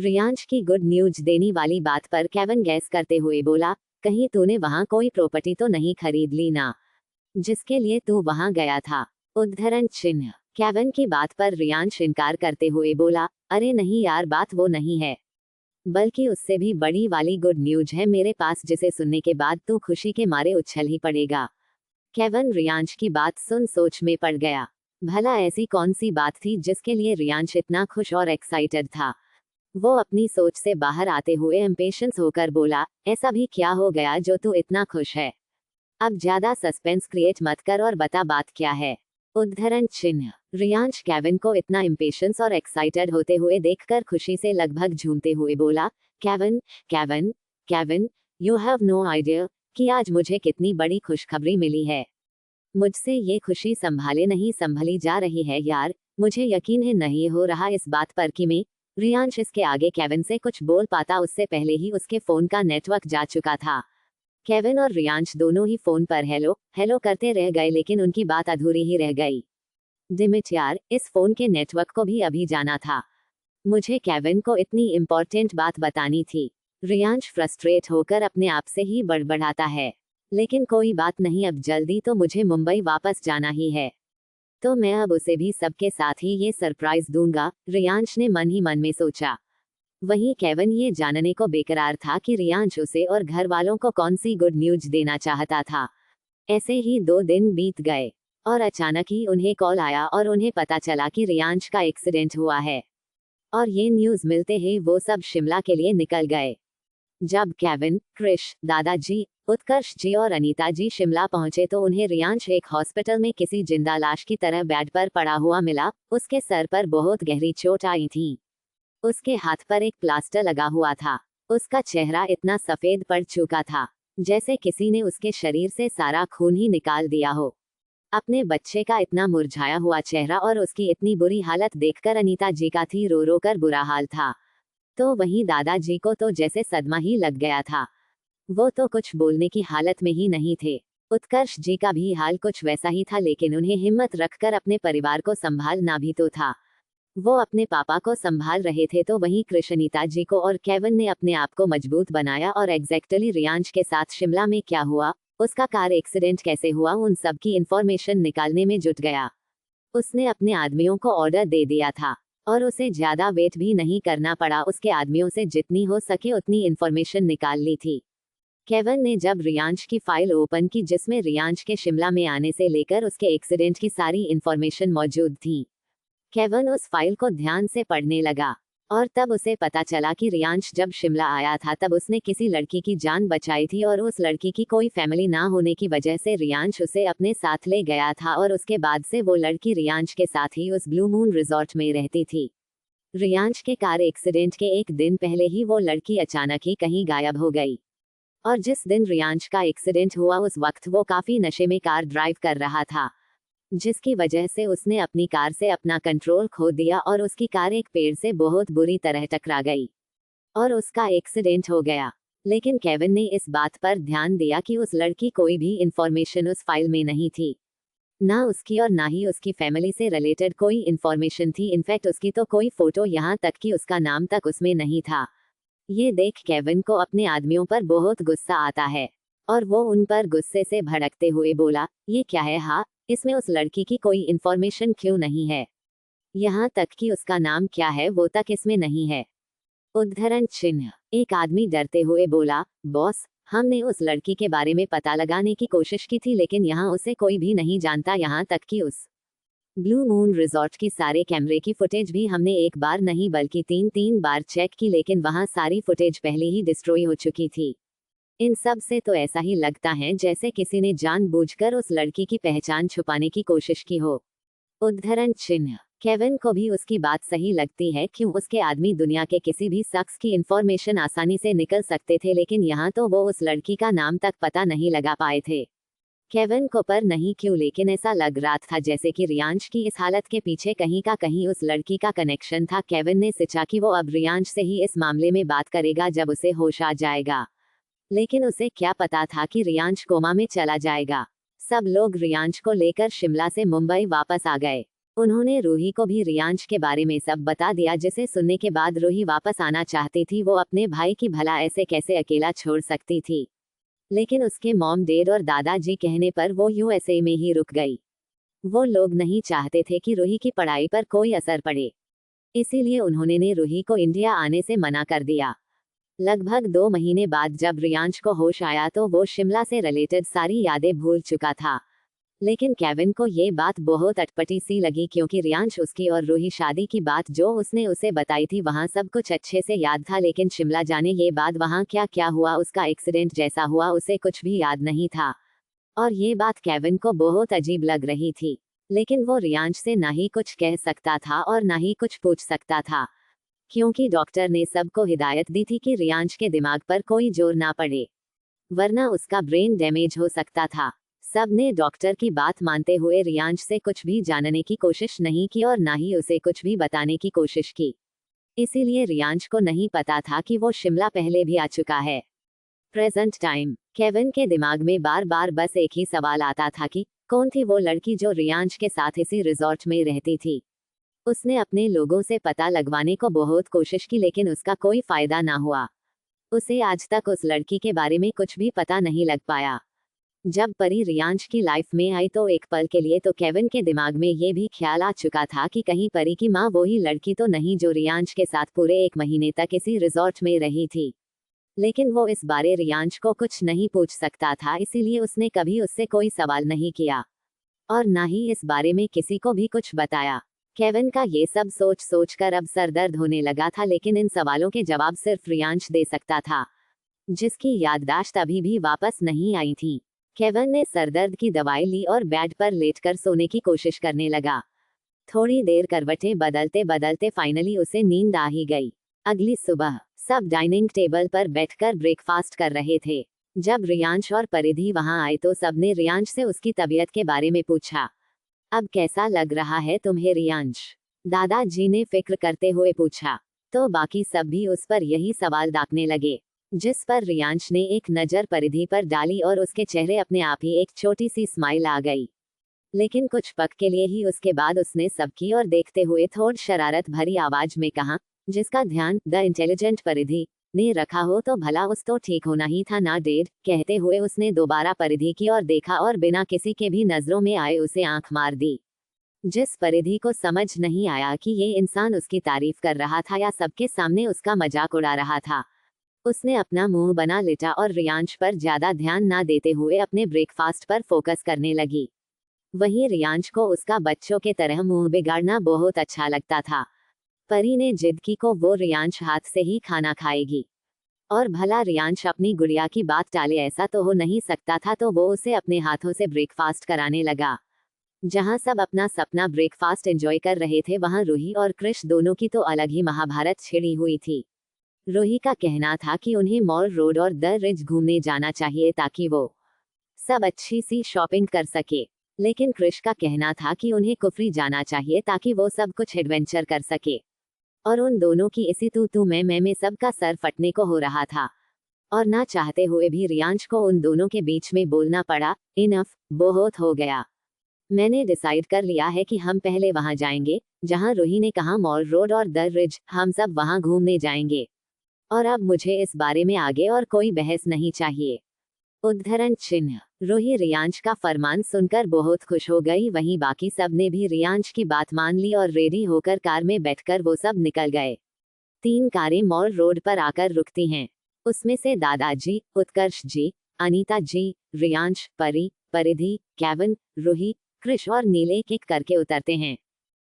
रियांश की good news देने वाली बात पर केविन गैस करते हुए बोला, कहीं तूने वहां कोई प्रॉपर्टी तो नहीं खरीद ली ना, जिसके लिए तू वहां गया था। उद्धरण चिन्ह। केविन की बात पर रियांश इनकार करते हुए बोला, अरे नहीं यार, बात वो नहीं है, बल्कि उससे भी बड़ी वाली गुड न्यूज है मेरे पास, जिसे सुनने के बाद तू खुशी के मारे उछल ही पड़ेगा। केविन रियांश की बात सुन सोच में पड़ गया। भला ऐसी कौन सी बात थी जिसके लिए रियांश इतना खुश और एक्साइटेड था। वो अपनी सोच से बाहर आते हुए इम्पेशंस होकर बोला, ऐसा भी क्या हो गया जो तू इतना खुश है। अब ज्यादा सस्पेंस क्रिएट मत कर और बता बात क्या है। उद्धरण चिन्ह। रियांश केविन को इतना इम्पेशंस और एक्साइटेड होते हुए देखकर खुशी से लगभग झूमते हुए बोला, Kevin Kevin Kevin, you have no idea कि आज मुझे कितनी बड़ी खुशखबरी मिली है। मुझसे ये खुशी संभाले नहीं संभली जा रही है यार, मुझे यकीन ही नहीं हो रहा इस बात पर कि मैं। रियांश इसके आगे केविन से कुछ बोल पाता उससे पहले ही उसके फोन का नेटवर्क जा चुका था। केविन और रियांश दोनों ही फोन पर हेलो हेलो करते रह गए, लेकिन उनकी बात अधूरी ही रह गई। डिमिट यार, इस फोन के नेटवर्क को भी अभी जाना था। मुझे केविन को इतनी इम्पोर्टेंट बात बतानी थी। रियांश फ्रस्ट्रेट होकर अपने आप से ही बड़बड़ाता है, लेकिन कोई बात नहीं, अब जल्दी तो मुझे मुंबई वापस जाना ही है, तो मैं अब उसे भी सबके साथ ही ये सरप्राइज दूंगा, रियांश ने मन ही मन में सोचा। वहीं केविन ये जानने को बेकरार था कि रियांश उसे और घर वालों को कौन सी गुड न्यूज देना चाहता था। ऐसे ही 2 दिन बीत गए और अचानक ही उन्हें कॉल आया और उन्हें पता चला कि रियांश का एक्सीडेंट हुआ है। और ये न्यूज मिलते ही वो सब शिमला के लिए निकल गए। जब केविन, क्रिश, दादाजी, उत्कर्ष जी और अनीता जी शिमला पहुंचे तो उन्हें रियांश एक हॉस्पिटल में किसी जिंदा लाश की तरह बेड पर पड़ा हुआ मिला। उसके सर पर बहुत गहरी चोट आई थी। उसके हाथ पर एक प्लास्टर लगा हुआ था। उसका चेहरा इतना सफेद पड़ चुका था जैसे किसी ने उसके शरीर से सारा खून ही निकाल दिया हो। अपने बच्चे का इतना मुरझाया हुआ चेहरा और उसकी इतनी बुरी हालत देखकर अनीता जी का थी रो रो कर बुरा हाल था। तो वहीं दादाजी को तो जैसे सदमा ही लग गया था। वो तो कुछ बोलने की हालत में ही नहीं थे। उत्कर्ष जी का भी हाल कुछ वैसा ही था, लेकिन उन्हें हिम्मत रखकर अपने परिवार को संभालना भी तो था। वो अपने पापा को संभाल रहे थे, तो वहीं कृष्णनीता जी को और केविन ने अपने आप को मजबूत बनाया और एग्जैक्टली रियांश के साथ शिमला में क्या हुआ, उसका कार एक्सीडेंट कैसे हुआ, उन सब की इंफॉर्मेशन निकालने में जुट गया। उसने अपने आदमियों को ऑर्डर दे दिया था और उसे ज्यादा वेट भी नहीं करना पड़ा। उसके आदमियों से जितनी हो सके उतनी इंफॉर्मेशन निकाल ली थी। केविन ने जब रियांश की फाइल ओपन की, जिसमें रियांश के शिमला में आने से लेकर उसके एक्सीडेंट की सारी इंफॉर्मेशन मौजूद थी, केविन उस फाइल को ध्यान से पढ़ने लगा और तब उसे पता चला कि रियांश जब शिमला आया था तब उसने किसी लड़की की जान बचाई थी और उस लड़की की कोई फैमिली ना होने की वजह से रियांश उसे अपने साथ ले गया था और उसके बाद से वो लड़की रियांश के साथ ही उस ब्लू मून रिजॉर्ट में रहती थी। रियांश के कार एक्सीडेंट के एक दिन पहले ही वो लड़की अचानक ही कहीं गायब हो गई और जिस दिन रियांश का एक्सीडेंट हुआ उस वक्त वो काफी नशे में कार ड्राइव कर रहा था, जिसकी वजह से उसने अपनी कार से अपना कंट्रोल खो दिया और उसकी कार एक पेड़ से बहुत बुरी तरह टकरा गई और उसका एक्सीडेंट हो गया। लेकिन केविन ने इस बात पर ध्यान दिया कि उस लड़की कोई भी इंफॉर्मेशन उस फाइल में नहीं थी, ना उसकी और ना ही उसकी फैमिली से रिलेटेड कोई इंफॉर्मेशन थी। इनफैक्ट उसकी तो कोई फोटो, यहाँ तक कि उसका नाम तक उसमें नहीं था। ये देख केविन को अपने आदमियों पर बहुत गुस्सा आता है और वो उन पर गुस्से से भड़कते हुए बोला, ये क्या है, हाँ, इसमें उस लड़की की कोई इंफॉर्मेशन क्यों नहीं है, यहाँ तक कि उसका नाम क्या है वो तक इसमें नहीं है। उद्धरण चिन्ह। एक आदमी डरते हुए बोला, बॉस, हमने उस लड़की के बारे में पता लगाने की कोशिश की थी, लेकिन यहाँ उसे कोई भी नहीं जानता, यहाँ तक कि उस ब्लू मून रिजॉर्ट की सारे कैमरे की फुटेज भी हमने एक बार नहीं बल्कि 3 बार चेक की, लेकिन वहाँ सारी फुटेज पहले ही डिस्ट्रॉय हो चुकी थी। इन सब से तो ऐसा ही लगता है जैसे किसी ने जानबूझकर उस लड़की की पहचान छुपाने की कोशिश की हो। उद्धरण चिन्ह। केविन को भी उसकी बात सही लगती है, क्यों उसके आदमी दुनिया के किसी भी शख्स की इंफॉर्मेशन आसानी से निकल सकते थे, लेकिन यहाँ तो वो उस लड़की का नाम तक पता नहीं लगा पाए थे। केविन को पर नहीं क्यों, लेकिन ऐसा लग रहा था जैसे कि रियांश की इस हालत के पीछे कहीं का कहीं उस लड़की का कनेक्शन था। केविन ने सोचा कि वो अब रियांश से ही इस मामले में बात करेगा जब उसे होश आ जाएगा, लेकिन उसे क्या पता था कि रियांश कोमा में चला जाएगा। सब लोग रियांश को लेकर शिमला से मुंबई वापस आ गए। उन्होंने रूही को भी रियांश के बारे में सब बता दिया, जिसे सुनने के बाद रूही वापस आना चाहती थी। वो अपने भाई की भला ऐसे कैसे अकेला छोड़ सकती थी, लेकिन उसके मॉम डैड और दादाजी कहने पर वो यूएसए में ही रुक गई। वो लोग नहीं चाहते थे कि रूही की पढ़ाई पर कोई असर पड़े, इसीलिए उन्होंने रूही को इंडिया आने से मना कर दिया। लगभग 2 महीने बाद जब रियांश को होश आया तो वो शिमला से रिलेटेड सारी यादें भूल चुका था। लेकिन केविन को ये बात बहुत अटपटी सी लगी, क्योंकि रियांश उसकी और रूही शादी की बात जो उसने उसे बताई थी वहाँ सब कुछ अच्छे से याद था, लेकिन शिमला जाने ये बाद वहाँ क्या क्या हुआ, उसका एक्सीडेंट जैसा हुआ, उसे कुछ भी याद नहीं था। और ये बात केविन को बहुत अजीब लग रही थी, लेकिन वो रियांश से ना ही कुछ कह सकता था और ना ही कुछ पूछ सकता था, क्योंकि डॉक्टर ने सबको हिदायत दी थी कि रियांश के दिमाग पर कोई जोर ना पड़े, वरना उसका ब्रेन डैमेज हो सकता था। सबने डॉक्टर की बात मानते हुए रियांश से कुछ भी जानने की कोशिश नहीं की और ना ही उसे कुछ भी बताने की कोशिश की। इसीलिए रियांश को नहीं पता था कि वो शिमला पहले भी आ चुका है। Present time. केविन के दिमाग में बार बार बस एक ही सवाल आता था कि कौन थी वो लड़की जो रियांश के साथ इसी रिजॉर्ट में रहती थी। उसने अपने लोगों से पता लगवाने को बहुत कोशिश की, लेकिन उसका कोई फायदा ना हुआ। उसे आज तक उस लड़की के बारे में कुछ भी पता नहीं लग पाया। जब परी रियांश की लाइफ में आई तो एक पल के लिए तो केविन के दिमाग में ये भी ख्याल आ चुका था कि कहीं परी की माँ वही लड़की तो नहीं जो रियांश के साथ पूरे 1 महीने तक इसी रिजॉर्ट में रही थी। लेकिन वो इस बारे रियांश को कुछ नहीं पूछ सकता था, इसीलिए उसने कभी उससे कोई सवाल नहीं किया और ना ही इस बारे में किसी को भी कुछ बताया। केविन का ये सब सोच सोच कर अब सरदर्द होने लगा था, लेकिन इन सवालों के जवाब सिर्फ रियांश दे सकता था, जिसकी याददाश्त अभी भी वापस नहीं आई थी। केविन ने सरदर्द की दवाई ली और बेड पर लेटकर सोने की कोशिश करने लगा। थोड़ी देर करवटें बदलते बदलते फाइनली उसे नींद आ ही गई। अगली सुबह सब डाइनिंग टेबल पर बैठकर ब्रेकफास्ट कर रहे थे। जब रियांश और परिधि वहां आए तो सबने रियांश से उसकी तबीयत के बारे में पूछा। अब कैसा लग रहा है तुम्हें रियांश? दादाजी ने फिक्र करते हुए पूछा। तो बाकी सब भी उस पर यही सवाल दागने लगे, जिस पर रियांश ने एक नजर परिधि पर डाली और उसके चेहरे अपने आप ही एक छोटी सी स्माइल आ गई। लेकिन कुछ पल के लिए ही उसके बाद उसने सबकी ओर देखते हुए थोड़ी शरारत भरी आवाज में कहा, जिसका ध्यान द इंटेलिजेंट परिधि ने रखा हो तो भला उस तो ठीक होना ही था ना डेड। कहते हुए उसने दोबारा परिधि की ओर देखा और बिना किसी के भी नजरों में आए उसे आंख मार दी। जिस परिधि को समझ नहीं आया कि ये इंसान उसकी तारीफ कर रहा था या सबके सामने उसका मजाक उड़ा रहा था, उसने अपना मुंह बना लिटा और रियांश पर ज्यादा ध्यान ना देते हुए अपने ब्रेकफास्ट पर फोकस करने लगी। वहीं रियांश को उसका बच्चों के तरह मुंह बिगाड़ना बहुत अच्छा लगता था। परी ने जिद की को वो रियांश हाथ से ही खाना खाएगी, और भला रियांश अपनी गुड़िया की बात टाले ऐसा तो हो नहीं सकता था, तो वो उसे अपने हाथों से ब्रेकफास्ट कराने लगा। जहां सब अपना सपना ब्रेकफास्ट एंजॉय कर रहे थे वहां रूही और कृष दोनों की तो अलग ही महाभारत छिड़ी हुई थी। रूही का कहना था कि उन्हें मॉल रोड और द रिज घूमने जाना चाहिए ताकि वो सब अच्छी सी शॉपिंग कर सके, लेकिन कृष का कहना था कि उन्हें कुफरी जाना चाहिए ताकि वो सब कुछ एडवेंचर कर सके। और उन दोनों की इसी तू मैं में सबका सर फटने को हो रहा था, और ना चाहते हुए भी रियांश को उन दोनों के बीच में बोलना पड़ा, इनफ, बहुत हो गया। मैंने डिसाइड कर लिया है कि हम पहले वहां जाएंगे जहां रूही ने कहा मॉल रोड और द रिज, हम सब वहां घूमने जाएंगे और अब मुझे इस बारे में आगे और कोई बहस नहीं चाहिए। उद्धरण चिन्ह। रूही रियांश का फरमान सुनकर बहुत खुश हो गई, वहीं बाकी सब ने भी रियांश की बात मान ली और रेडी होकर कार में बैठकर वो सब निकल गए। 3 कारें मॉल रोड पर आकर रुकती हैं। उसमें से दादाजी, उत्कर्ष जी, अनीता जी, रियांश, परी, परिधि, केविन, रूही, कृष और नीले एक एक करके उतरते हैं।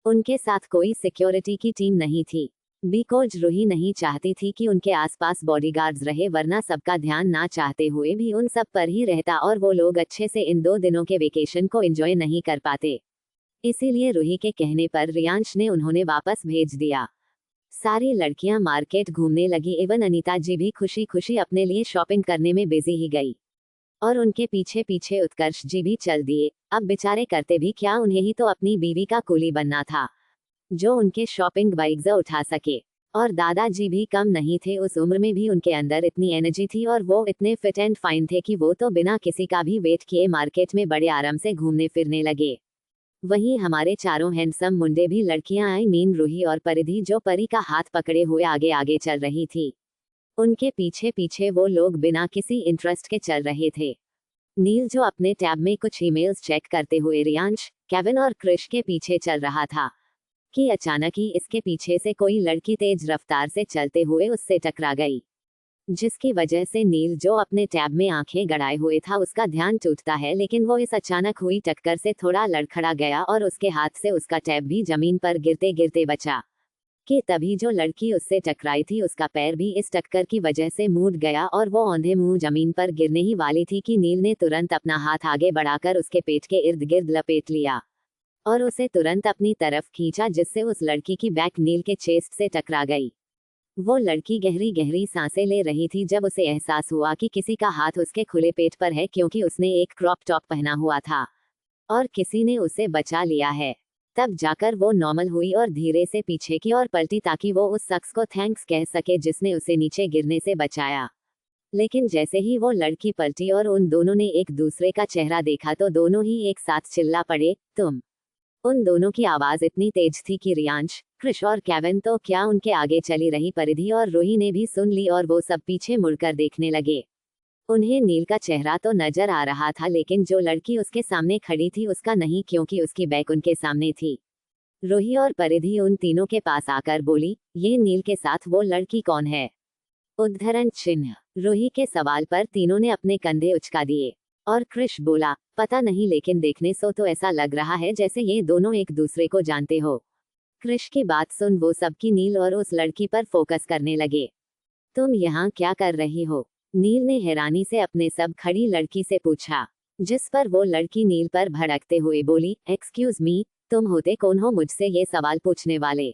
उनके साथ कोई सिक्योरिटी की टीम नहीं थी, बिकॉज रूही नहीं चाहती थी कि उनके आसपास बॉडीगार्ड्स रहे, वरना सबका ध्यान ना चाहते हुए भी उन सब पर ही रहता और वो लोग अच्छे से इन 2 दिनों के वेकेशन को एंजॉय नहीं कर पाते। इसीलिए रूही के कहने पर रियांश ने उन्होंने वापस भेज दिया। सारी लड़कियां मार्केट घूमने लगी, इवन अनीता जी भी खुशी खुशी अपने लिए शॉपिंग करने में बिजी ही गई, और उनके पीछे पीछे उत्कर्ष जी भी चल दिए। अब बेचारे करते भी क्या, उन्हें ही तो अपनी बीवी का कूली बनना था जो उनके शॉपिंग बाइग्स उठा सके। और दादाजी भी कम नहीं थे, उस उम्र में भी उनके अंदर इतनी एनर्जी थी और वो इतने फिट एंड फाइन थे कि वो तो बिना किसी का भी वेट किए मार्केट में बड़े आराम से घूमने फिरने लगे। वहीं हमारे चारों हैंडसम मुंडे भी लड़कियां आई मीन रूही और परिधि जो परी का हाथ पकड़े हुए आगे आगे चल रही थी। उनके पीछे पीछे वो लोग बिना किसी इंटरेस्ट के चल रहे थे। नील जो अपने टैब में कुछ ईमेल्स चेक करते हुए रियांश, केविन और क्रिश के पीछे चल रहा था कि अचानक ही इसके पीछे से कोई लड़की तेज रफ्तार से चलते हुए उससे टकरा गई, जिसकी वजह से नील जो अपने टैब में आंखें गड़ाए हुए था उसका ध्यान टूटता है, लेकिन वो इस अचानक हुई टक्कर से थोड़ा लड़खड़ा गया और उसके हाथ से उसका टैब भी जमीन पर गिरते गिरते बचा कि तभी जो लड़की उससे टकराई थी उसका पैर भी इस टक्कर की वजह से मूड गया और वो औंधे मुंह जमीन पर गिरने ही वाली थी कि नील ने तुरंत अपना हाथ आगे बढ़ाकर उसके पेट के इर्द गिर्द लपेट लिया और उसे तुरंत अपनी तरफ खींचा, जिससे उस लड़की की बैक नील के चेस्ट से टकरा गई। वो लड़की गहरी गहरी सांसें ले रही थी जब उसे एहसास हुआ कि किसी का हाथ उसके खुले पेट पर है, क्योंकि उसने एक क्रॉप टॉप पहना हुआ था और किसी ने उसे बचा लिया है। तब जाकर वो नॉर्मल हुई और धीरे से पीछे की ओर पलटी ताकि वो उस शख्स को थैंक्स कह सके जिसने उसे नीचे गिरने से बचाया। लेकिन जैसे ही वो लड़की पलटी और उन दोनों ने एक दूसरे का चेहरा देखा तो दोनों ही एक साथ चिल्ला पड़े, तुम। उन दोनों की आवाज इतनी तेज थी कि रियांश, क्रिश और केविन तो क्या उनके आगे चली रही परिधि और रूही ने भी सुन ली और वो सब पीछे मुड़कर देखने लगे। उन्हें नील का चेहरा तो नजर आ रहा था, लेकिन जो लड़की उसके सामने खड़ी थी उसका नहीं, क्योंकि उसकी बैक उनके सामने थी। रूही और परिधि उन तीनों के पास आकर बोली, ये नील के साथ वो लड़की कौन है? उद्धरण चिन्ह। रूही के सवाल पर तीनों ने अपने कंधे उचका दिए और क्रिश बोला, पता नहीं, लेकिन देखने से तो ऐसा लग रहा है जैसे ये दोनों एक दूसरे को जानते हो। क्रिश की बात सुन वो सबकी नील और उस लड़की पर फोकस करने लगे। तुम यहाँ क्या कर रही हो? नील ने हैरानी से अपने सब खड़ी लड़की से पूछा, जिस पर वो लड़की नील पर भड़कते हुए बोली, एक्सक्यूज मी, तुम होते कौन हो मुझसे ये सवाल पूछने वाले?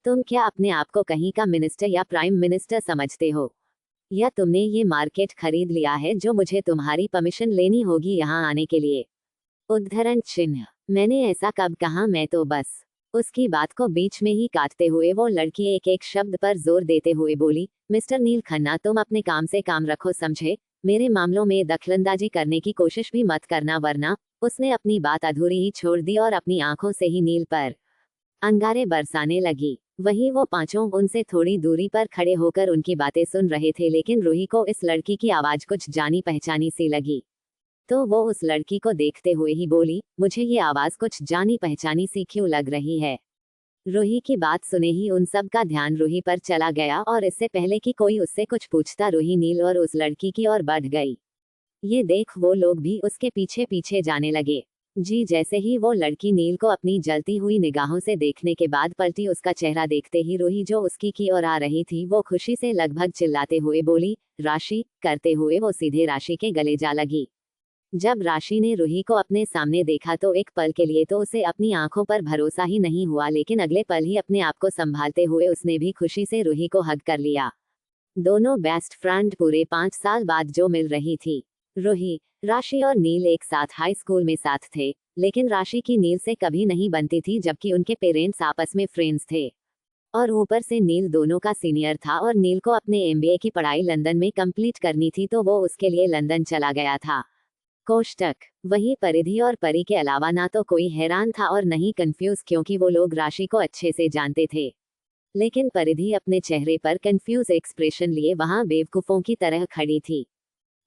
तुम क्या अपने आप को कहीं का मिनिस्टर या प्राइम मिनिस्टर समझते हो? या तुमने ये मार्केट खरीद लिया है जो मुझे तुम्हारी परमिशन लेनी होगी यहाँ आने के लिए? उद्धरण चिन्ह। मैंने ऐसा कब कहा, मैं तो बस। उसकी बात को बीच में ही काटते हुए वो लड़की एक एक शब्द पर जोर देते हुए बोली, मिस्टर नील खन्ना, तुम अपने काम से काम रखो, समझे? मेरे मामलों में दखलंदाजी करने की कोशिश भी मत करना, वरना। उसने अपनी बात अधूरी ही छोड़ दी और अपनी आंखों से ही नील पर अंगारे बरसाने लगी। वहीं वो पांचों उनसे थोड़ी दूरी पर खड़े होकर उनकी बातें सुन रहे थे, लेकिन रूही को इस लड़की की आवाज कुछ जानी पहचानी सी लगी, तो वो उस लड़की को देखते हुए ही बोली, मुझे ये आवाज कुछ जानी पहचानी सी क्यों लग रही है? रूही की बात सुने ही उन सब का ध्यान रूही पर चला गया और इससे पहले कि कोई उससे कुछ पूछता रूही नील और उस लड़की की ओर बढ़ गई। ये देख वो लोग भी उसके पीछे पीछे जाने लगे। जी जैसे ही वो लड़की नील को अपनी जलती हुई निगाहों से देखने के बाद पलटी, उसका चेहरा देखते ही रूही जो उसकी की ओर आ रही थी वो खुशी से लगभग चिल्लाते हुए बोली, राशि, करते हुए वो सीधे राशि के गले जा लगी। जब राशि ने रूही को अपने सामने देखा तो एक पल के लिए तो उसे अपनी आंखों पर भरोसा ही नहीं हुआ, लेकिन अगले पल ही अपने आप को संभालते हुए उसने भी खुशी से रूही को हग कर लिया। दोनों बेस्ट फ्रेंड पूरे 5 साल बाद जो मिल रही थी। रूही, राशि और नील एक साथ हाई स्कूल में साथ थे, लेकिन राशि की नील से कभी नहीं बनती थी, जबकि उनके पेरेंट्स आपस में फ्रेंड्स थे। और ऊपर से नील दोनों का सीनियर था और नील को अपने एमबीए की पढ़ाई लंदन में कंप्लीट करनी थी, तो वो उसके लिए लंदन चला गया था। कोष्टक। वहीं परिधि और परी के अलावा ना तो कोई हैरान था और नहीं कंफ्यूज, क्योंकि वो लोग राशि को अच्छे से जानते थे। लेकिन परिधि अपने चेहरे पर कंफ्यूज एक्सप्रेशन लिए वहां बेवकूफों की तरह खड़ी थी।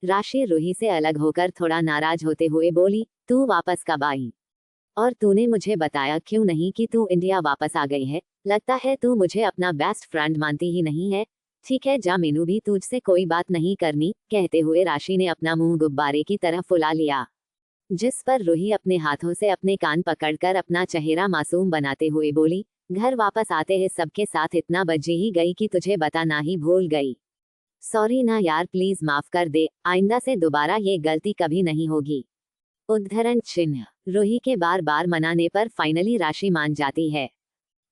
राशि रूही से अलग होकर थोड़ा नाराज होते हुए बोली, तू वापस कब आई? और तूने मुझे बताया क्यों नहीं कि तू इंडिया वापस आ गई है? लगता है तू मुझे अपना बेस्ट फ्रेंड मानती ही नहीं है। ठीक है जा, मीनू भी तुझसे कोई बात नहीं करनी, कहते हुए राशि ने अपना मुंह गुब्बारे की तरह फुला लिया, जिस पर रूही अपने हाथों से अपने कान पकड़कर अपना चेहरा मासूम बनाते हुए बोली, घर वापस आते हैं सबके साथ इतना बजी ही गई कि तुझे बताना ही भूल गई। सॉरी ना यार, प्लीज माफ कर दे, आइंदा से दोबारा ये गलती कभी नहीं होगी। उद्धरण चिन्ह। रूही के बार बार मनाने पर फाइनली राशि मान जाती है।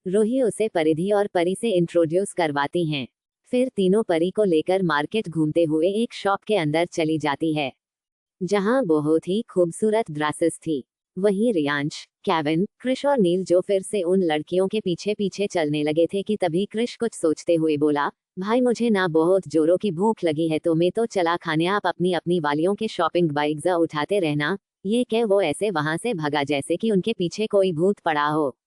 रूही उसे परिधि और परी से इंट्रोड्यूस करवाती हैं। फिर तीनों परी को लेकर मार्केट घूमते हुए एक शॉप के अंदर चली जाती है, जहां बहुत ही खूबसूरत ड्रेसेस थी। वहीं रियांश, केविन, क्रिश और नील जो फिर से उन लड़कियों के पीछे पीछे चलने लगे थे कि तभी क्रिश कुछ सोचते हुए बोला, भाई मुझे ना बहुत जोरों की भूख लगी है, तो मैं तो चला खाने, आप अपनी अपनी वालियों के शॉपिंग बाइग्स उठाते रहना, ये कह वो ऐसे वहां से भगा जैसे कि उनके पीछे कोई भूत पड़ा हो,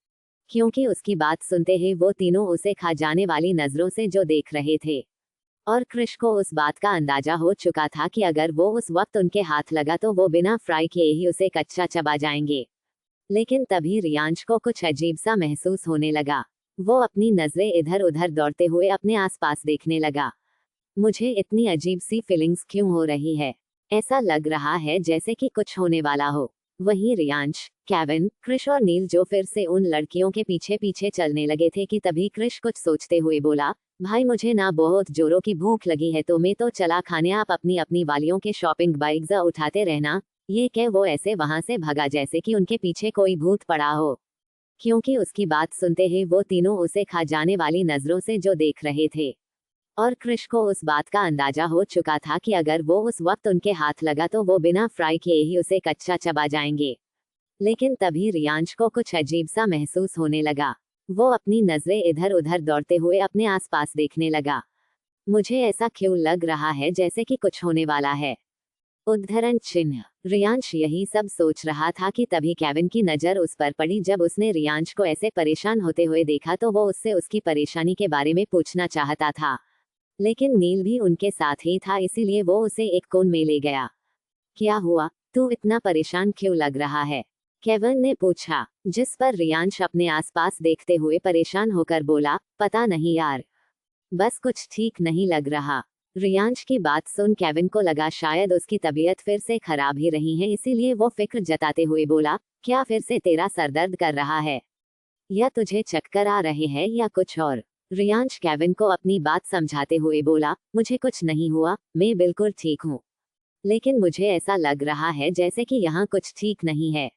क्योंकि उसकी बात सुनते ही वो तीनों उसे खा जाने वाली नजरों से जो देख रहे थे। और कृष को उस बात का अंदाजा हो चुका था कि अगर वो उस वक्त उनके हाथ लगा तो वो बिना फ्राई किए ही उसे कच्चा चबा जाएंगे। लेकिन तभी रियांश को कुछ अजीब सा महसूस होने लगा। वो अपनी नजरें इधर उधर दौड़ते हुए अपने आसपास देखने लगा। मुझे इतनी अजीब सी फीलिंग्स क्यों हो रही है? ऐसा लग रहा है जैसे कि कुछ होने वाला हो। वहीं रियांश, केविन, कृष और नील जो फिर से उन लड़कियों के पीछे पीछे चलने लगे थे कि तभी कृष कुछ सोचते हुए बोला, भाई मुझे ना बहुत जोरों की भूख लगी है तो मैं तो चला खाने, आप अपनी अपनी वालियों के शॉपिंग बाइग्स उठाते रहना। ये कह वो ऐसे वहां से भगा जैसे कि उनके पीछे कोई भूत पड़ा हो, क्योंकि उसकी बात सुनते ही वो तीनों उसे खा जाने वाली नजरों से जो देख रहे थे। और कृष को उस बात का अंदाजा हो चुका था कि अगर वो उस वक्त उनके हाथ लगा तो वो बिना फ्राई किए ही उसे कच्चा चबा जाएंगे। लेकिन तभी रियांश को कुछ अजीब सा महसूस होने लगा। वो अपनी नजरें इधर उधर दौड़ते हुए अपने आसपास देखने लगा। मुझे ऐसा क्यों लग रहा है जैसे कि कुछ होने वाला है? उद्धरण चिन्ह। रियांश यही सब सोच रहा था कि तभी केविन की नजर उस पर पड़ी। जब उसने रियांश को ऐसे परेशान होते हुए देखा तो वो उससे उसकी परेशानी के बारे में पूछना चाहता था, लेकिन नील भी उनके साथ ही था, इसीलिए वो उसे एक कोन में ले गया। क्या हुआ? तू इतना परेशान क्यों लग रहा है? केविन ने पूछा, जिस पर रियांश अपने आसपास देखते हुए परेशान होकर बोला, पता नहीं यार, बस कुछ ठीक नहीं लग रहा। रियांश की बात सुन केविन को लगा शायद उसकी तबीयत फिर से खराब ही रही है, इसीलिए वो फिक्र जताते हुए बोला, क्या फिर से तेरा सर दर्द कर रहा है, या तुझे चक्कर आ रहे हैं या कुछ और? रियांश केविन को अपनी बात समझाते हुए बोला, मुझे कुछ नहीं हुआ, मैं बिल्कुल ठीक हूँ। लेकिन मुझे ऐसा लग रहा है जैसे कि यहाँ कुछ ठीक नहीं है।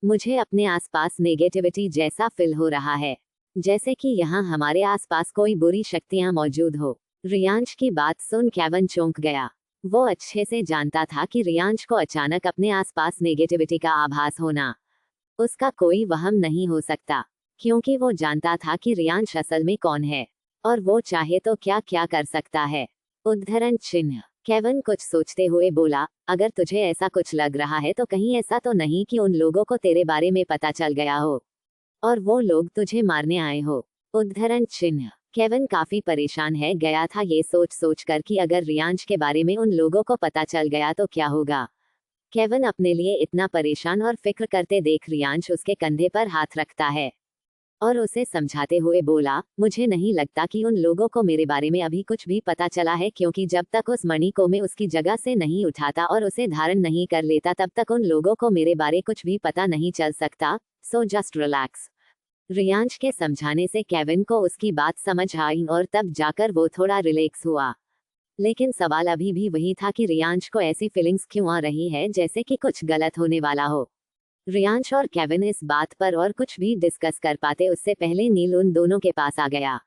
मुझे अपने आसपास नेगेटिविटी जैसा फील हो रहा है, जैसे कि यहाँ हमारे आसपास कोई बुरी शक्तियाँ मौजूद हो। रियांश की बात सुन केविन चौंक गया। वो अच्छे से जानता था कि रियांश को अचानक अपने आसपास नेगेटिविटी का आभास होना उसका कोई वहम नहीं हो सकता, क्योंकि वो जानता था कि रियांश असल में कौन है और वो चाहे तो क्या क्या कर सकता है। उद्धरण चिन्ह। केविन कुछ सोचते हुए बोला, अगर तुझे ऐसा कुछ लग रहा है तो कहीं ऐसा तो नहीं कि उन लोगों को तेरे बारे में पता चल गया हो और वो लोग तुझे मारने आए हो? उद्धरण चिन्ह। केविन काफी परेशान है गया था ये सोच सोच कर कि अगर रियांश के बारे में उन लोगों को पता चल गया तो क्या होगा। केविन अपने लिए इतना परेशान और फिक्र करते देख रियांश उसके कंधे पर हाथ रखता है और उसे समझाते हुए बोला, मुझे नहीं लगता कि उन लोगों को मेरे बारे में अभी कुछ भी पता चला है, क्योंकि जब तक उस मणि को मैं उसकी जगह से नहीं उठाता और उसे धारण नहीं कर लेता तब तक उन लोगों को मेरे बारे कुछ भी पता नहीं चल सकता। So just relax. रियांश के समझाने से केविन को उसकी बात समझ आई और तब जाकर वो थोड़ा रिलैक्स हुआ। लेकिन सवाल अभी भी वही था कि रियांश को ऐसी फीलिंग्स क्यों आ रही है जैसे कि कुछ गलत होने वाला हो। रियांश और केविन इस बात पर और कुछ भी डिस्कस कर पाते उससे पहले नील उन दोनों के पास आ गया।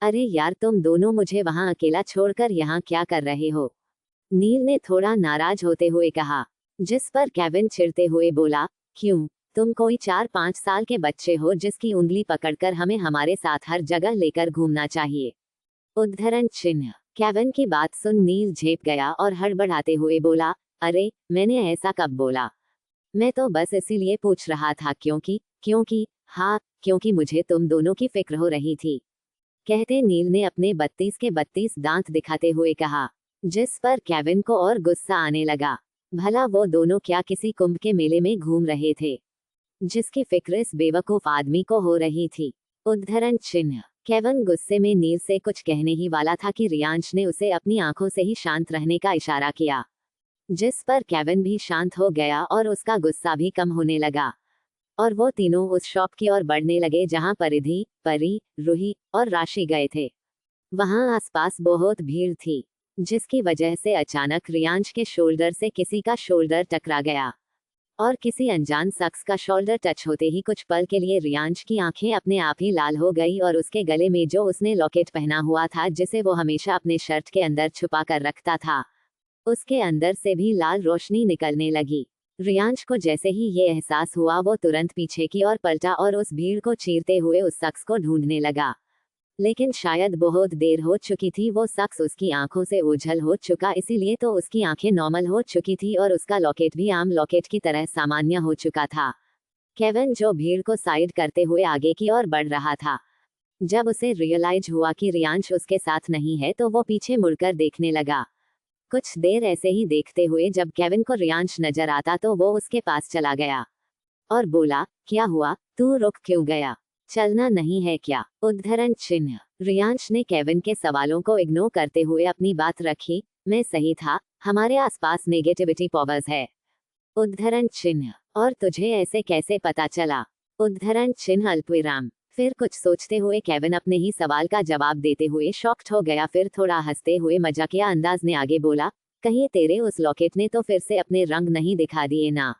अरे यार, तुम दोनों मुझे वहां अकेला छोड़कर यहाँ क्या कर रहे हो? नील ने थोड़ा नाराज होते हुए कहा, जिस पर केविन चिढ़ते हुए बोला, क्यों, तुम कोई 4-5 साल के बच्चे हो जिसकी उंगली पकड़कर हमें हमारे साथ हर जगह लेकर घूमना चाहिए? उद्धरण चिन्ह। केविन की बात सुन नील झेप गया और हड़बड़ाते हुए बोला, अरे मैंने ऐसा कब बोला? मैं तो बस इसीलिए पूछ रहा था क्योंकि मुझे तुम दोनों की फिक्र हो रही थी, कहते नील ने अपने 32 के 32 दांत दिखाते हुए कहा। जिस पर केविन को और गुस्सा आने लगा। भला वो दोनों क्या किसी कुंभ के मेले में घूम रहे थे जिसकी फिक्र इस बेवकूफ आदमी को हो रही थी? उद्धरण चिन्ह। केविन गुस्से में नील से कुछ कहने ही वाला था कि रियांश ने उसे अपनी आंखों से ही शांत रहने का इशारा किया, जिस पर केविन भी शांत हो गया और उसका गुस्सा भी कम होने लगा और वो तीनों उस शॉप की ओर बढ़ने लगे जहां परिधि, परी, रूही और राशि गए थे। वहां आसपास बहुत भीड़ थी, जिसकी वजह से अचानक रियांश के शोल्डर से किसी का शोल्डर टकरा गया और किसी अनजान शख्स का शोल्डर टच होते ही कुछ पल के लिए रियांश की आंखें अपने आप ही लाल हो गई और उसके गले में जो उसने लॉकेट पहना हुआ था, जिसे वो हमेशा अपने शर्ट के अंदर छुपा कर रखता था, उसके अंदर से भी लाल रोशनी निकलने लगी। रियांश को जैसे ही ये एहसास हुआ वो तुरंत पीछे की ओर पलटा और उस भीड़ को चीरते हुए उस शख्स को ढूंढने लगा। लेकिन शायद बहुत देर हो चुकी थी। वो शख्स उसकी आंखों से ओझल हो चुका, इसीलिए तो उसकी आंखें नॉर्मल हो चुकी थी और उसका लॉकेट भी आम लॉकेट की तरह सामान्य हो चुका था। केविन जो भीड़ को साइड करते हुए आगे की ओर बढ़ रहा था। जब उसे रियलाइज हुआ कि रियांश उसके साथ नहीं है तो वो पीछे मुड़कर देखने लगा। कुछ देर ऐसे ही देखते हुए जब केविन को रियांश नजर आता तो वो उसके पास चला गया और बोला, क्या हुआ, तू रुक क्यों गया, चलना नहीं है क्या? उद्धरण चिन्ह। रियांश ने केविन के सवालों को इग्नोर करते हुए अपनी बात रखी, मैं सही था, हमारे आसपास नेगेटिविटी पावर्स है। उद्धरण चिन्ह। और तुझे ऐसे कैसे पता चला? उद्धरण चिन्ह अल्पविराम। फिर कुछ सोचते हुए केविन अपने ही सवाल का जवाब देते हुए शॉक्ड हो गया। फिर थोड़ा हंसते हुए मजाकिया अंदाज में आगे बोला, कहीं तेरे उस लॉकेट ने तो फिर से अपने रंग नहीं दिखा दिए ना?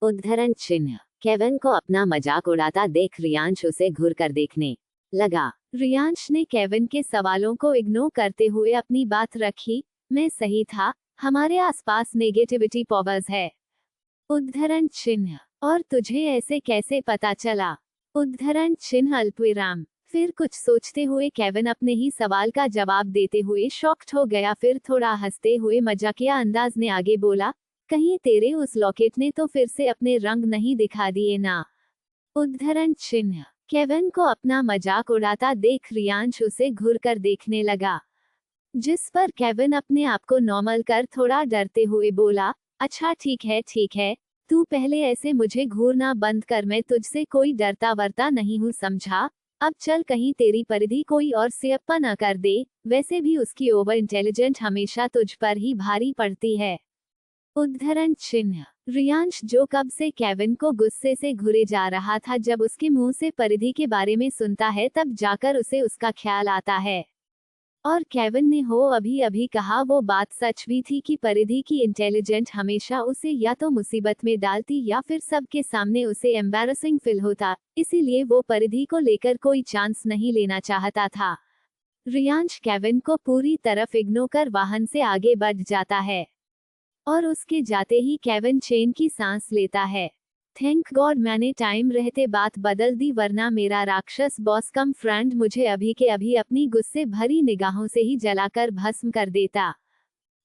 उद्धरण चिन्ह। केविन को अपना मजाक उड़ाता देख रियांश उसे घूर कर देखने लगा। रियांश ने केविन के सवालों को इग्नोर करते हुए अपनी बात रखी, मैं सही था, हमारे आसपास नेगेटिविटी पावर्स है। उद्धरण चिन्ह। और तुझे ऐसे कैसे पता चला? उद्धरण चिन्ह अल्पविराम। फिर कुछ सोचते हुए केविन अपने ही सवाल का जवाब देते हुए शॉक्ड हो गया। फिर थोड़ा हंसते हुए मजाकिया अंदाज में आगे बोला, कहीं तेरे उस लॉकेट ने तो फिर से अपने रंग नहीं दिखा दिए ना? उद्धरण चिन्ह। केविन को अपना मजाक उड़ाता देख रियांश उसे घूर कर देखने लगा, जिस पर केविन अपने आप को नॉर्मल कर थोड़ा डरते हुए बोला, अच्छा ठीक है, तू पहले ऐसे मुझे घूरना बंद कर, मैं तुझसे कोई डरता वरता नहीं हूँ, समझा? अब चल, कहीं तेरी परिधि कोई और सियप्पा न कर दे, वैसे भी उसकी ओवर इंटेलिजेंट हमेशा तुझ पर ही भारी पड़ती है। उद्धरण चिन्ह। रियांश जो कब से केविन को गुस्से से घुरे जा रहा था, जब उसके मुंह से परिधि के बारे में सुनता है तब जाकर उसे उसका ख्याल आता है। और केविन ने हो अभी अभी कहा वो बात सच भी थी कि परिधि की इंटेलिजेंट हमेशा उसे या तो मुसीबत में डालती या फिर सबके सामने उसे एम्बैरसिंग फील होता, इसीलिए वो परिधि को लेकर कोई चांस नहीं लेना चाहता था। रियांश केविन को पूरी तरफ इग्नोर कर वाहन से आगे बढ़ जाता है और उसके जाते ही केविन चैन की सांस लेता है। थैंक गॉड मैंने टाइम रहते बात बदल दी, वरना मेरा राक्षस बॉस कम फ्रेंड मुझे अभी के अभी अपनी गुस्से भरी निगाहों से ही जलाकर भस्म कर देता।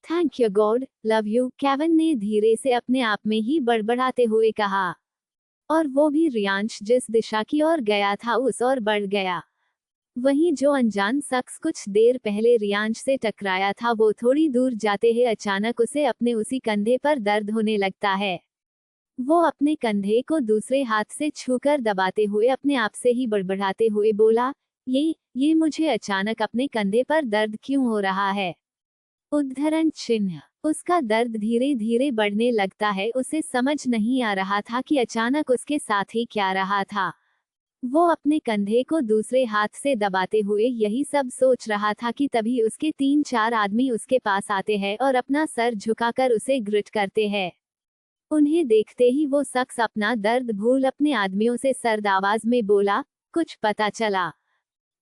Thank you God, love you, Kevin ने धीरे से अपने आप में ही बड़बड़ाते हुए कहा। और वो भी रियांश जिस दिशा की ओर गया था उस ओर बढ़ गया। वहीं जो अनजान शख्स कुछ देर पहले रियांश से टकराया था वो थोड़ी दूर जाते ही अचानक उसे अपने उसी कंधे पर दर्द होने लगता है। वो अपने कंधे को दूसरे हाथ से छूकर दबाते हुए अपने आप से ही बड़बड़ाते हुए बोला, ये मुझे अचानक अपने कंधे पर दर्द क्यों हो रहा है? उद्धरण चिन्ह। उसका दर्द धीरे धीरे बढ़ने लगता है। उसे समझ नहीं आ रहा था कि अचानक उसके साथ ही क्या रहा था। वो अपने कंधे को दूसरे हाथ से दबाते हुए यही सब सोच रहा था कि तभी उसके 3-4 आदमी उसके पास आते हैं और अपना सर झुकाकर उसे ग्रिट करते हैं। उन्हें देखते ही वो शख्स अपना दर्द भूल अपने आदमियों से सर्द आवाज में बोला, कुछ पता चला?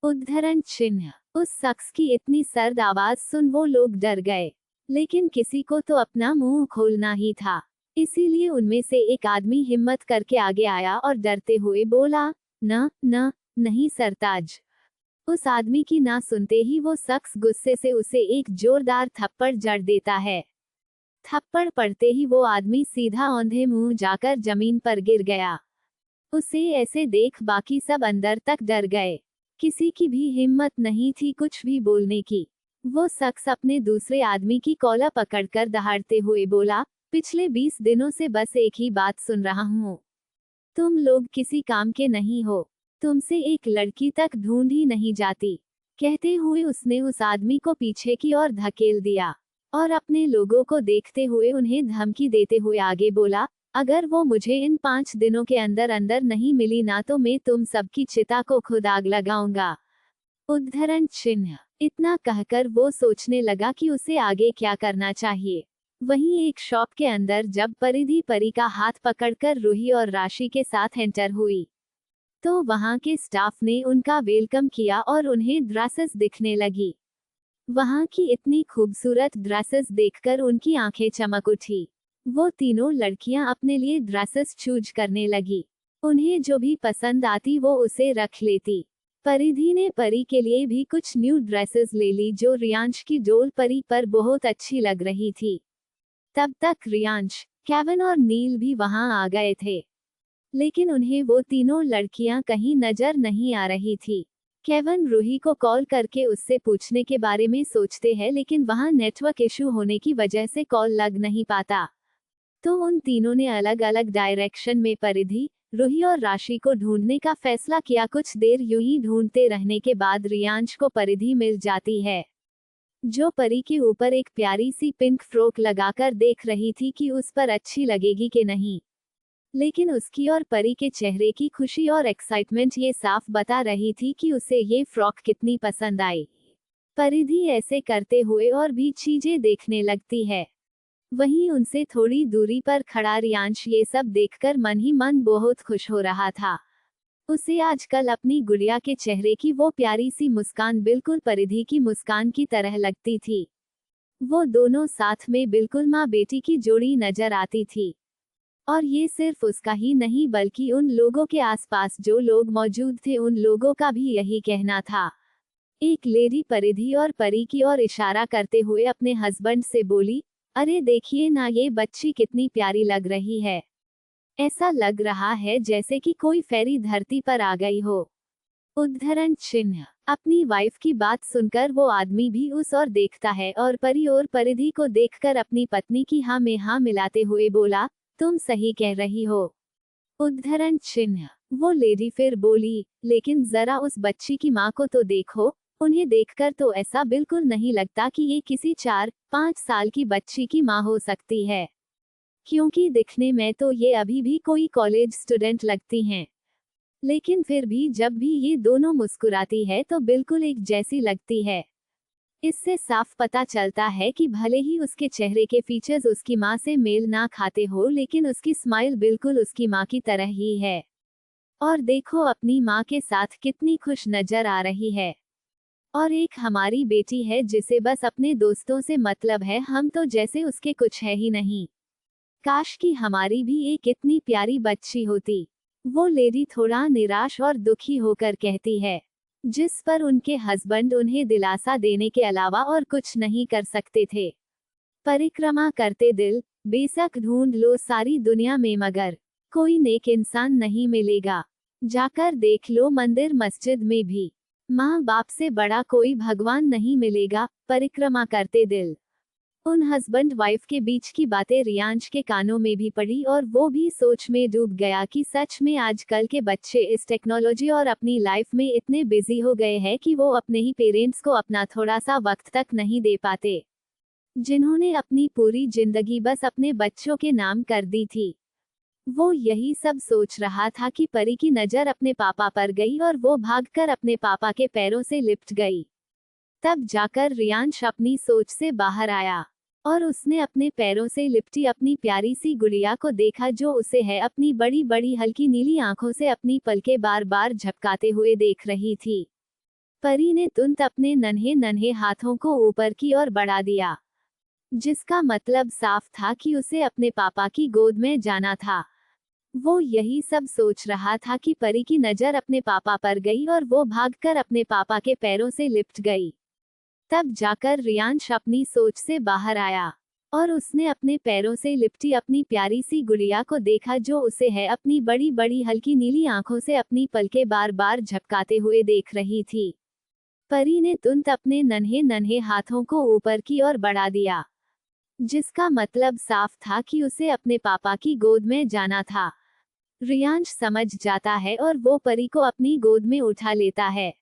उद्धरण चिन्ह। उस शख्स की इतनी सर्द आवाज सुन वो लोग डर गए, लेकिन किसी को तो अपना मुंह खोलना ही था, इसीलिए उनमें से एक आदमी हिम्मत करके आगे आया और डरते हुए बोला, नहीं सरताज। उस आदमी की ना सुनते ही वो शख्स गुस्से से उसे एक जोरदार थप्पड़ जड़ देता है। थप्पड़ पड़ते ही वो आदमी सीधा औंधे मुंह जाकर जमीन पर गिर गया। उसे ऐसे देख बाकी सब अंदर तक डर गए। किसी की भी हिम्मत नहीं थी कुछ भी बोलने की। वो शख्स अपने दूसरे आदमी की कॉलर पकड़कर दहाड़ते हुए बोला, पिछले 20 दिनों से बस एक ही बात सुन रहा हूँ, तुम लोग किसी काम के नहीं हो, तुमसे एक लड़की तक ढूंढ ही नहीं जाती। कहते हुए उसने उस आदमी को पीछे की ओर धकेल दिया और अपने लोगों को देखते हुए उन्हें धमकी देते हुए आगे बोला, अगर वो मुझे इन 5 दिनों के अंदर अंदर नहीं मिली ना तो मैं तुम सबकी चिता को खुद आग लगाऊंगा। उद्धरण चिन्ह। इतना कहकर वो सोचने लगा कि उसे आगे क्या करना चाहिए। वहीं एक शॉप के अंदर जब परिधि परी का हाथ पकड़कर रूही और राशि के साथ एंटर हुई तो वहां के स्टाफ ने उनका वेलकम किया और उन्हें ड्रेसेस दिखने लगी। वहां की इतनी खूबसूरत ड्रेसेस देखकर उनकी आंखें चमक उठी। वो तीनों लड़कियां अपने लिए ड्रेसेस चूज करने लगी। उन्हें जो भी पसंद आती वो उसे रख लेती। परिधि ने परी के लिए भी कुछ न्यू ड्रेसेस ले ली जो रियांश की डोल परी पर बहुत अच्छी लग रही थी। तब तक रियांश, केविन और नील भी वहां आ गए थे, लेकिन उन्हें वो तीनों लड़कियां कहीं नजर नहीं आ रही थी। केविन रूही को कॉल करके उससे पूछने के बारे में सोचते हैं, लेकिन वहां नेटवर्क इशू होने की वजह से कॉल लग नहीं पाता। तो उन तीनों ने अलग अलग डायरेक्शन में परिधि, रूही और राशि को ढूंढने का फैसला किया। कुछ देर यूं ही ढूंढते रहने के बाद रियांश को परिधि मिल जाती है, जो परी के ऊपर एक प्यारी सी पिंक फ्रॉक लगाकर देख रही थी कि उस पर अच्छी लगेगी कि नहीं। लेकिन उसकी और परी के चेहरे की खुशी और एक्साइटमेंट ये साफ बता रही थी कि उसे ये फ्रॉक कितनी पसंद आई। परिधि ऐसे करते हुए और भी चीजें देखने लगती है। वहीं उनसे थोड़ी दूरी पर खड़ा रियांश ये सब देखकर मन ही मन बहुत खुश हो रहा था। उसे आजकल अपनी गुड़िया के चेहरे की वो प्यारी सी मुस्कान बिल्कुल परिधि की मुस्कान की तरह लगती थी। वो दोनों साथ में बिल्कुल माँ बेटी की जोड़ी नजर आती थी। और ये सिर्फ उसका ही नहीं बल्कि उन लोगों के आसपास जो लोग मौजूद थे उन लोगों का भी यही कहना था। एक लेडी परिधि और परी की ओर इशारा करते हुए अपने हस्बैंड से बोली, अरे देखिए ना, ये बच्ची कितनी प्यारी लग रही है। ऐसा लग रहा है जैसे कि कोई फेरी धरती पर आ गई हो। उद्धरण चिन्ह। अपनी वाइफ की बात सुनकर वो आदमी भी उस ओर देखता है और परी और परिधि को देखकर अपनी पत्नी की हाँ में हाँ मिलाते हुए बोला, तुम सही कह रही हो। उद्धरण चिन्ह। वो लेडी फिर बोली, लेकिन जरा उस बच्ची की माँ को तो देखो, उन्हें देखकर तो ऐसा बिल्कुल नहीं लगता कि ये किसी 4-5 साल की बच्ची की माँ हो सकती है, क्योंकि दिखने में तो ये अभी भी कोई कॉलेज स्टूडेंट लगती हैं। लेकिन फिर भी जब भी ये दोनों मुस्कुराती है तो बिल्कुल एक जैसी लगती है। इससे साफ पता चलता है कि भले ही उसके चेहरे के फीचर्स उसकी माँ से मेल ना खाते हो, लेकिन उसकी स्माइल बिल्कुल उसकी माँ की तरह ही है। और देखो अपनी माँ के साथ कितनी खुश नजर आ रही है। और एक हमारी बेटी है जिसे बस अपने दोस्तों से मतलब है, हम तो जैसे उसके कुछ है ही नहीं। काश कि हमारी भी एक इतनी प्यारी बच्ची होती। वो लेडी थोड़ा निराश और दुखी होकर कहती है, जिस पर उनके हस्बैंड उन्हें दिलासा देने के अलावा और कुछ नहीं कर सकते थे। परिक्रमा करते दिल, बेशक ढूंढ लो सारी दुनिया में मगर कोई नेक इंसान नहीं मिलेगा। जाकर देख लो मंदिर मस्जिद में भी, माँ बाप से बड़ा कोई भगवान नहीं मिलेगा। परिक्रमा करते दिल। उन हस्बैंड वाइफ के बीच की बातें रियांश के कानों में भी पड़ी और वो भी सोच में डूब गया कि सच में आजकल के बच्चे इस टेक्नोलॉजी और अपनी लाइफ में इतने बिजी हो गए हैं कि वो अपने ही पेरेंट्स को अपना थोड़ा सा वक्त तक नहीं दे पाते, जिन्होंने अपनी पूरी जिंदगी बस अपने बच्चों के नाम कर दी थी। वो यही सब सोच रहा था कि परी की नजर अपने पापा पर गई और वो भागकर अपने पापा के पैरों से लिपट गई। तब जाकर रियांश अपनी सोच से बाहर आया और उसने अपने पैरों से लिपटी अपनी प्यारी सी गुड़िया को देखा, जो उसे है अपनी बड़ी बड़ी हल्की नीली आंखों से अपनी पलकें बार बार झपकाते हुए देख रही थी। परी ने तुरंत अपने नन्हे नन्हे हाथों को ऊपर की ओर बढ़ा दिया, जिसका मतलब साफ था कि उसे अपने पापा की गोद में जाना था। वो यही सब सोच रहा था कि परी की नजर अपने पापा पर गई और वो भागकर अपने पापा के पैरों से लिपट गई। तब जाकर रियांश अपनी सोच से बाहर आया और उसने अपने पैरों से लिपटी अपनी प्यारी सी गुड़िया को देखा, जो उसे है अपनी बड़ी बड़ी हल्की नीली आंखों से अपनी पलकें बार बार झपकाते हुए देख रही थी। परी ने तुरंत अपने नन्हे नन्हे हाथों को ऊपर की ओर बढ़ा दिया, जिसका मतलब साफ था कि उसे अपने पापा की गोद में जाना था। रियांश समझ जाता है और वो परी को अपनी गोद में उठा लेता है।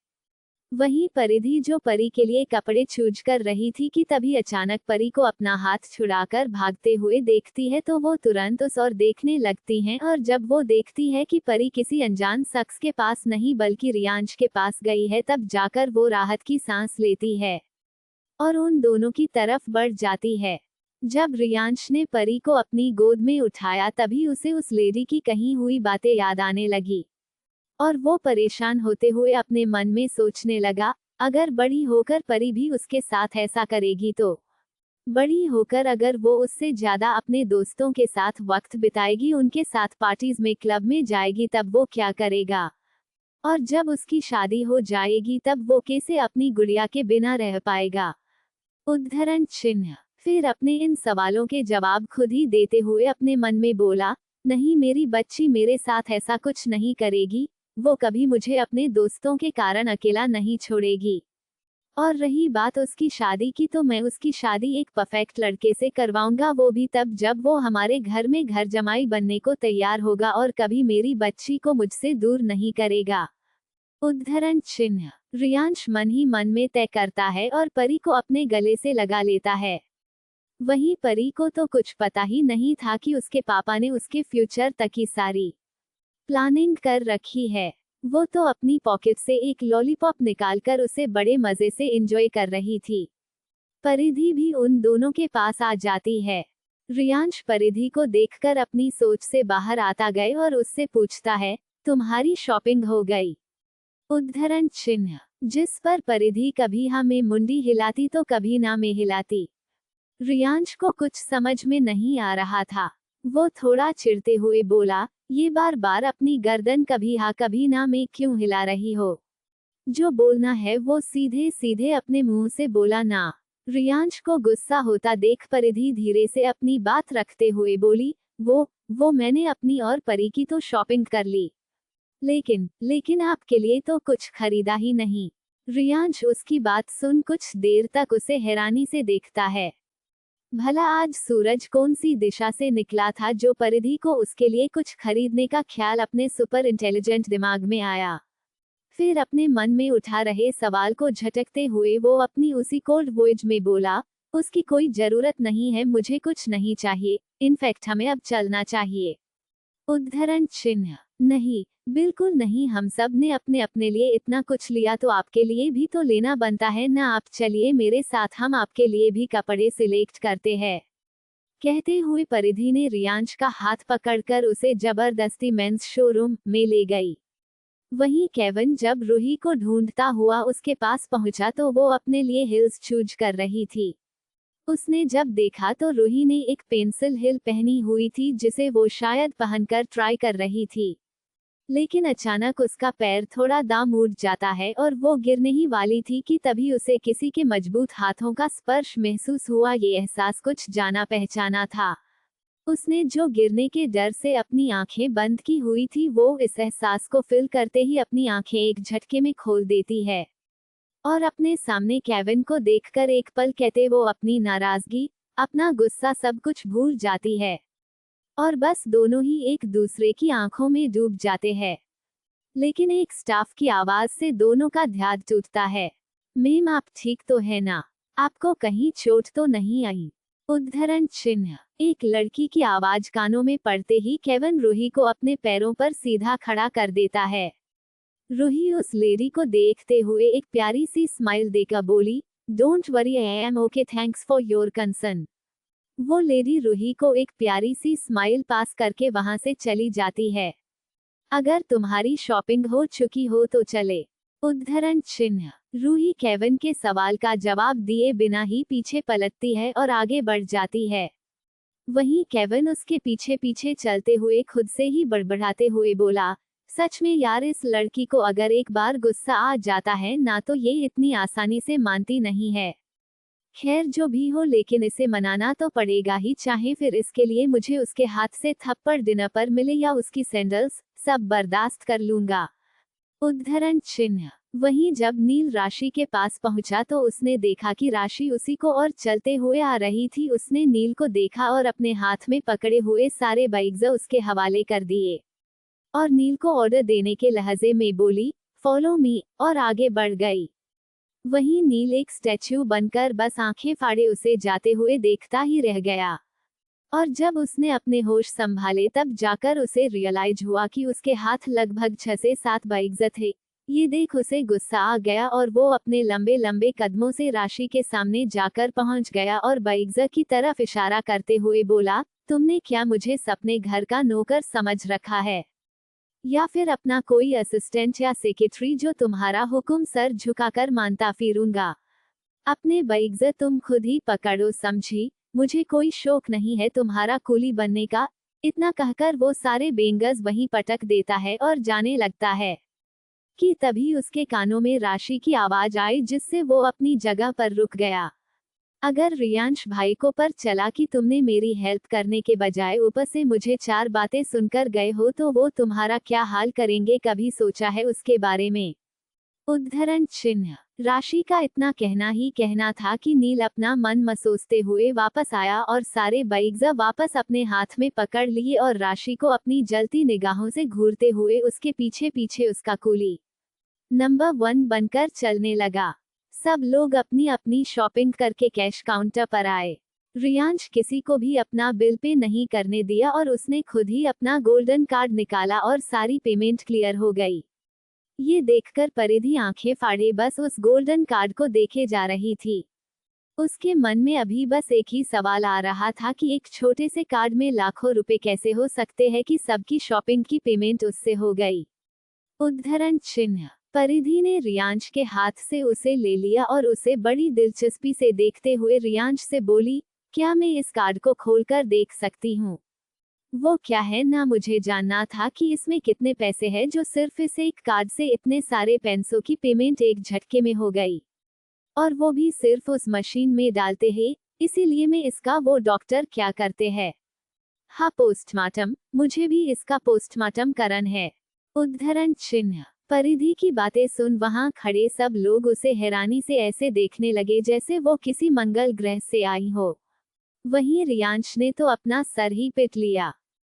वहीं परिधि जो परी के लिए कपड़े चूज कर रही थी कि तभी अचानक परी को अपना हाथ छुड़ाकर भागते हुए देखती है, तो वो तुरंत उस ओर देखने लगती हैं और जब वो देखती है कि परी किसी अनजान शख्स के पास नहीं बल्कि रियांश के पास गई है, तब जाकर वो राहत की सांस लेती है और उन दोनों की तरफ बढ़ जाती है। जब रियांश ने परी को अपनी गोद में उठाया तभी उसे उस लेडी की कही हुई बातें याद आने लगी और वो परेशान होते हुए अपने मन में सोचने लगा, अगर बड़ी होकर परी भी उसके साथ ऐसा करेगी तो बड़ी होकर अगर वो उससे ज्यादा अपने दोस्तों के साथ वक्त बिताएगी, उनके साथ पार्टीज में, क्लब में जाएगी, तब वो क्या करेगा। और जब उसकी शादी हो जाएगी तब वो कैसे अपनी गुड़िया के बिना रह पाएगा। उद्धरण चिन्ह। फिर अपने इन सवालों के जवाब खुद ही देते हुए अपने मन में बोला, नहीं, मेरी बच्ची मेरे साथ ऐसा कुछ नहीं करेगी, वो कभी मुझे अपने दोस्तों के कारण अकेला नहीं छोड़ेगी। और रही बात उसकी शादी की, तो मैं उसकी शादी एक परफेक्ट लड़के से करवाऊंगा, वो भी तब जब वो हमारे घर में घर जमाई बनने को तैयार होगा और कभी मेरी बच्ची को मुझसे दूर नहीं करेगा। उद्धरण चिन्ह। रियांश मन ही मन में तय करता है और परी को अपने गले से लगा लेता है। वहीं परी को तो कुछ पता ही नहीं था कि उसके पापा ने उसके फ्यूचर तक की सारी प्लानिंग कर रखी है। वो तो अपनी पॉकेट से एक लॉलीपॉप निकालकर उसे बड़े मजे से एंजॉय कर रही थी। परिधि भी उन दोनों के पास आ जाती है। रियांश परिधि को देखकर अपनी सोच से बाहर आता गए और उससे पूछता है, तुम्हारी शॉपिंग हो गई? उद्धरण चिन्ह। जिस पर परिधि कभी हाँ में मुंडी हिलाती तो कभी ना में हिलाती। रियांश को कुछ समझ में नहीं आ रहा था। वो थोड़ा चिढ़ते हुए बोला, ये बार बार अपनी गर्दन कभी हाँ कभी ना में क्यों हिला रही हो? जो बोलना है वो सीधे सीधे अपने मुंह से बोला ना। रियांश को गुस्सा होता देख परिधि धीरे से अपनी बात रखते हुए बोली, वो मैंने अपनी और परी की तो शॉपिंग कर ली, लेकिन आपके लिए तो कुछ खरीदा ही नहीं। रियांश उसकी बात सुन कुछ देर तक उसे हैरानी से देखता है। भला आज सूरज कौन सी दिशा से निकला था जो परिधि को उसके लिए कुछ खरीदने का ख्याल अपने सुपर इंटेलिजेंट दिमाग में आया। फिर अपने मन में उठा रहे सवाल को झटकते हुए वो अपनी उसी कोल्ड वॉइस में बोला, उसकी कोई जरूरत नहीं है, मुझे कुछ नहीं चाहिए, इनफैक्ट हमें अब चलना चाहिए। उद्धरण चिन्ह। नहीं, बिल्कुल नहीं, हम सब ने अपने अपने लिए इतना कुछ लिया तो आपके लिए भी तो लेना बनता है ना। आप चलिए मेरे साथ, हम आपके लिए भी कपड़े सिलेक्ट करते हैं। कहते हुए परिधि ने रियांश का हाथ पकड़कर उसे जबरदस्ती मेंस शोरूम में ले गई। वहीं केविन जब रूही को ढूंढता हुआ उसके पास पहुंचा तो वो अपने लिए हिल्स चूज कर रही थी। उसने जब देखा तो रूही ने एक पेंसिल हिल पहनी हुई थी जिसे वो शायद पहनकर ट्राई कर रही थी। लेकिन अचानक उसका पैर थोड़ा दाम उठ जाता है और वो गिरने ही वाली थी कि तभी उसे किसी के मजबूत हाथों का स्पर्श महसूस हुआ। ये एहसास कुछ जाना पहचाना था। उसने जो गिरने के डर से अपनी आंखें बंद की हुई थी, वो इस एहसास को फील करते ही अपनी आंखें एक झटके में खोल देती है और अपने सामने केविन को देखकर एक पल कहते वो अपनी नाराजगी, अपना गुस्सा सब कुछ भूल जाती है और बस दोनों ही एक दूसरे की आंखों में डूब जाते हैं। लेकिन एक स्टाफ की आवाज से दोनों का ध्यान टूटता है। मैम, आप ठीक तो है ना? आपको कहीं चोट तो नहीं आई? उद्धरण चिन्ह। एक लड़की की आवाज कानों में पड़ते ही केविन रूही को अपने पैरों पर सीधा खड़ा कर देता है। रूही उस लेडी को देखते हुए एक प्यारी सी स्माइल देकर बोली, don't worry, I am okay, thanks for your concern. वो लेडी रूही को एक प्यारी सी स्माइल पास करके वहां से चली जाती है। अगर तुम्हारी शॉपिंग हो चुकी हो तो चले। उद्धरण चिन्ह। रूही केविन के सवाल का जवाब दिए बिना ही पीछे पलटती है और आगे बढ़ जाती है। वहीं केविन उसके पीछे पीछे चलते हुए खुद से ही बड़बड़ाते हुए बोला, सच में यार, इस लड़की को अगर एक बार गुस्सा आ जाता है ना तो ये इतनी आसानी से मानती नहीं है। खैर जो भी हो, लेकिन इसे मनाना तो पड़ेगा ही, चाहे फिर इसके लिए मुझे उसके हाथ से थप्पड़ डिनर पर मिले या उसकी सैंडल्स, सब बर्दाश्त कर लूंगा। उद्धरण चिन्ह। वहीं जब नील राशि के पास पहुंचा तो उसने देखा कि राशि उसी को और चलते हुए आ रही थी। उसने नील को देखा और अपने हाथ में पकड़े हुए सारे बाइग्स उसके हवाले कर दिए और नील को ऑर्डर देने के लहजे में बोली, फॉलो मी, और आगे बढ़ गई। वहीं नील एक स्टैच्यू बनकर बस आंखें फाड़े उसे जाते हुए देखता ही रह गया और जब उसने अपने होश संभाले तब जाकर उसे रियलाइज हुआ कि उसके हाथ लगभग 6 से 7 बाइग्स थे। ये देख उसे गुस्सा आ गया और वो अपने लंबे लंबे कदमों से राशि के सामने जाकर पहुंच गया और बाइग्स की तरफ इशारा करते हुए बोला, तुमने क्या मुझे सपने घर का नौकर समझ रखा है या फिर अपना कोई असिस्टेंट या सेक्रेटरी जो तुम्हारा हुक्म सर झुकाकर मानता फिरूंगा? अपने बाइग्स तुम खुद ही पकड़ो, समझी? मुझे कोई शौक नहीं है तुम्हारा कूली बनने का। इतना कहकर वो सारे बेंगस वहीं पटक देता है और जाने लगता है। कि तभी उसके कानों में राशि की आवाज आई, जिससे वो अपनी जगह पर रुक गया। अगर रियांश भाई को पर चला कि तुमने मेरी हेल्प करने के बजाय ऊपर से मुझे 4 बातें सुनकर गए हो, तो वो तुम्हारा क्या हाल करेंगे, कभी सोचा है उसके बारे में? उद्धरण चिन्ह। राशि का इतना कहना था कि नील अपना मन मसोसते हुए वापस आया और सारे बैग्स वापस अपने हाथ में पकड़ लिए और राशि को अपनी जलती निगाहों से घूरते हुए उसके पीछे पीछे उसका कूली नंबर 1 बनकर चलने लगा। सब लोग अपनी अपनी शॉपिंग करके कैश काउंटर पर आए। रियांश किसी को भी अपना बिल पे नहीं करने दिया और उसने खुद ही अपना गोल्डन कार्ड निकाला और सारी पेमेंट क्लियर हो गई। ये देखकर परिधि आंखें फाड़े बस उस गोल्डन कार्ड को देखे जा रही थी। उसके मन में अभी बस एक ही सवाल आ रहा था कि एक छोटे से कार्ड में लाखों रुपए कैसे हो सकते हैं कि सबकी शॉपिंग की पेमेंट उससे हो गई। उद्धरण चिन्ह। परिधि ने रियांश के हाथ से उसे ले लिया और उसे बड़ी दिलचस्पी से देखते हुए रियांश से बोली, क्या मैं इस कार्ड को खोलकर देख सकती हूँ? वो क्या है ना, मुझे जानना था कि इसमें कितने पैसे हैं जो सिर्फ इस एक कार्ड से इतने सारे पैसों की पेमेंट एक झटके में हो गई, और वो भी सिर्फ उस मशीन में डालते हैं। इसीलिए मैं इसका वो डॉक्टर क्या करते हैं? हाँ, पोस्टमार्टम, मुझे भी इसका पोस्टमार्टम करन है। उद्धरण चिन्ह। परिधि की बातें सुन वहां खड़े सब लोग उसे हैरानी से ऐसे देखने लगे जैसे वो किसी मंगल ग्रह से आई हो। वहीं रियांश ने तो अपना सर ही पिट लिया।